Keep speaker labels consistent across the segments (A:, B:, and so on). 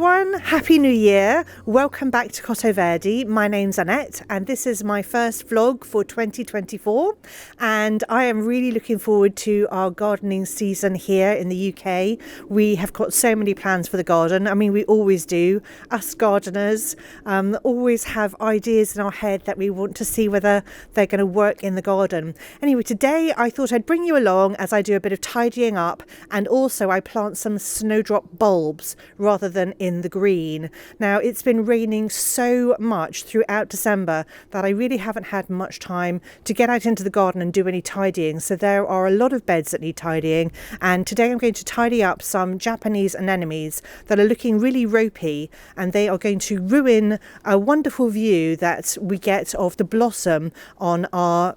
A: everyone, Happy New Year. Welcome back to Cottoverdi. My name's Annette and this is my first vlog for 2024 and I am really looking forward to our gardening season here in the UK. We have got so many plans for the garden. I mean, we always do. Us gardeners always have ideas in our head that we want to see whether they're going to work in the garden. Anyway, today I thought I'd bring you along as I do a bit of tidying up, and also I plant some snowdrop bulbs rather than in the green. Now, it's been raining so much throughout December that I really haven't had much time to get out into the garden and do any tidying. So there are a lot of beds that need tidying, and today I'm going to tidy up some Japanese anemones that are looking really ropey, and they are going to ruin a wonderful view that we get of the blossom on our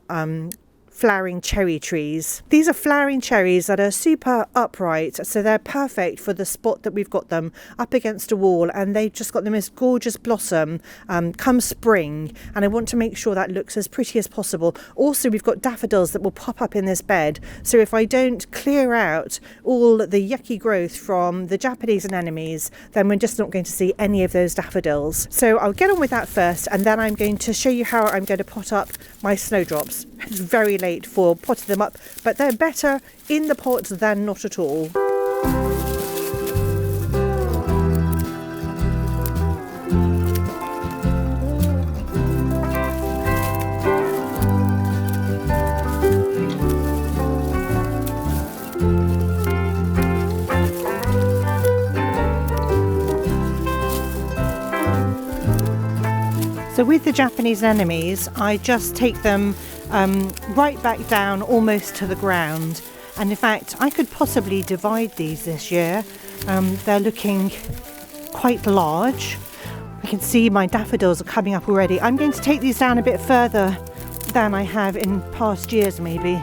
A: flowering cherry trees. These are flowering cherries that are super upright, so they're perfect for the spot that we've got them up against a wall, and they've just got the most gorgeous blossom come spring, and I want to make sure that looks as pretty as possible. Also, we've got daffodils that will pop up in this bed, so if I don't clear out all the yucky growth from the Japanese anemones, then we're just not going to see any of those daffodils. So I'll get on with that first, and then I'm going to show you how I'm going to pot up my snowdrops. It's very late for potting them up, but they're better in the pot than not at all. So with the Japanese anemones, I just take them right back down almost to the ground, and in fact I could possibly divide these this year. They're looking quite large. You can see my daffodils are coming up already. I'm going to take these down a bit further than I have in past years, maybe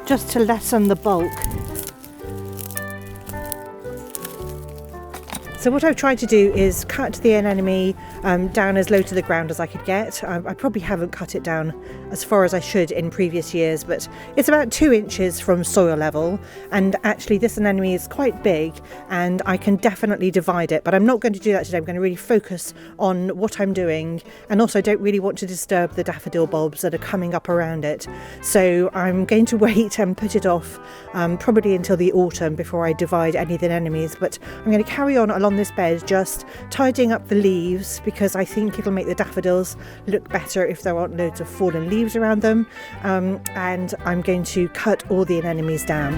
A: just to lessen the bulk. So what I've tried to do is cut the anemone down as low to the ground as I could get. I probably haven't cut it down as far as I should in previous years, but it's about 2 inches from soil level, and actually this anemone is quite big and I can definitely divide it, but I'm not going to do that today. I'm going to really focus on what I'm doing, and also I don't really want to disturb the daffodil bulbs that are coming up around it. So I'm going to wait and put it off probably until the autumn before I divide any of the anemones, but I'm going to carry on along this bed just tidying up the leaves, because I think it'll make the daffodils look better if there aren't loads of fallen leaves around them, and I'm going to cut all the anemones down.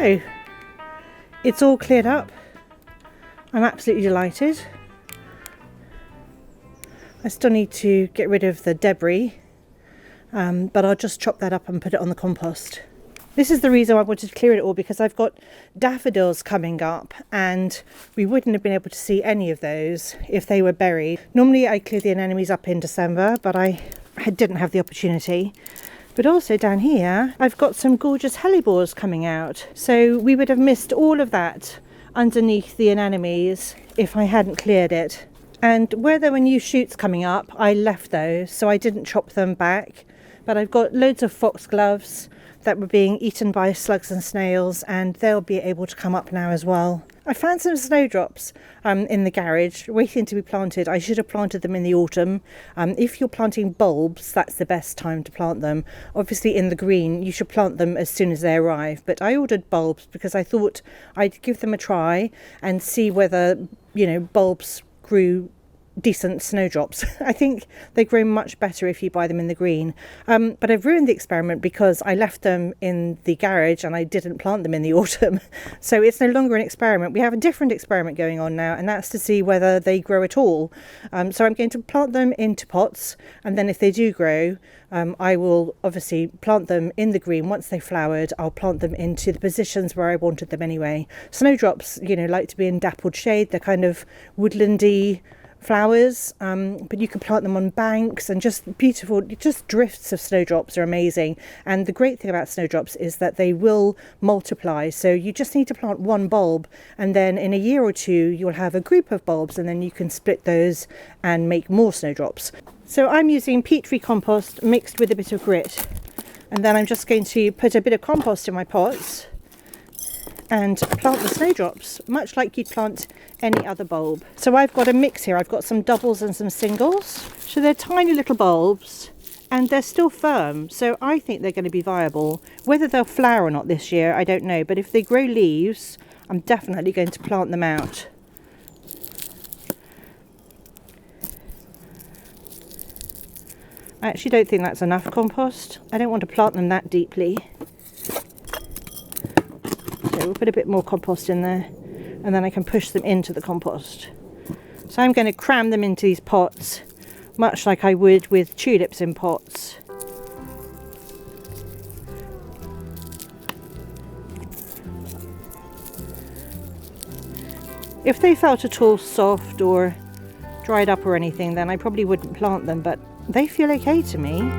A: So it's all cleared up. I'm absolutely delighted. I still need to get rid of the debris, but I'll just chop that up and put it on the compost. This is the reason I wanted to clear it all, because I've got daffodils coming up and we wouldn't have been able to see any of those if they were buried. Normally I clear the anemones up in December, but I didn't have the opportunity. But also down here I've got some gorgeous hellebores coming out, so we would have missed all of that underneath the anemones if I hadn't cleared it. And where there were new shoots coming up, I left those, so I didn't chop them back. But I've got loads of foxgloves that were being eaten by slugs and snails, and they'll be able to come up now as well. I found some snowdrops in the garage waiting to be planted. I should have planted them in the autumn. If you're planting bulbs, that's the best time to plant them. Obviously in the green you should plant them as soon as they arrive, but I ordered bulbs because I thought I'd give them a try and see whether, you know, bulbs grew decent snowdrops. I think they grow much better if you buy them in the green. But I've ruined the experiment because I left them in the garage and I didn't plant them in the autumn. So it's no longer an experiment. We have a different experiment going on now, and that's to see whether they grow at all. So I'm going to plant them into pots, and then if they do grow, I will obviously plant them in the green. Once they've flowered, I'll plant them into the positions where I wanted them anyway. Snowdrops, you know, like to be in dappled shade. They're kind of woodlandy flowers, but you can plant them on banks, and just beautiful, just drifts of snowdrops are amazing. And the great thing about snowdrops is that they will multiply, so you just need to plant one bulb, and then in a year or two you'll have a group of bulbs, and then you can split those and make more snowdrops. So I'm using peat tree compost mixed with a bit of grit, and then I'm just going to put a bit of compost in my pots and plant the snowdrops, much like you'd plant any other bulb. So I've got a mix here. I've got some doubles and some singles. So they're tiny little bulbs and they're still firm. So I think they're going to be viable. Whether they'll flower or not this year, I don't know. But if they grow leaves, I'm definitely going to plant them out. I actually don't think that's enough compost. I don't want to plant them that deeply. So we'll put a bit more compost in there, and then I can push them into the compost. So I'm going to cram them into these pots, much like I would with tulips in pots. If they felt at all soft or dried up or anything, then I probably wouldn't plant them, but they feel okay to me.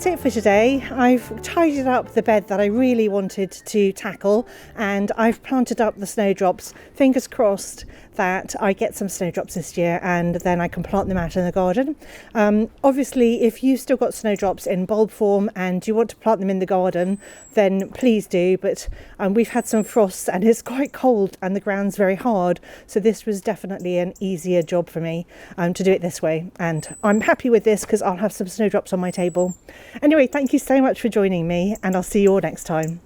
A: that's it for today. I've tidied up the bed that I really wanted to tackle, and I've planted up the snowdrops. Fingers crossed that I get some snowdrops this year and then I can plant them out in the garden. Obviously, if you've still got snowdrops in bulb form and you want to plant them in the garden, then please do. But we've had some frosts and it's quite cold and the ground's very hard. So this was definitely an easier job for me to do it this way. And I'm happy with this because I'll have some snowdrops on my table. Anyway, thank you so much for joining me, and I'll see you all next time.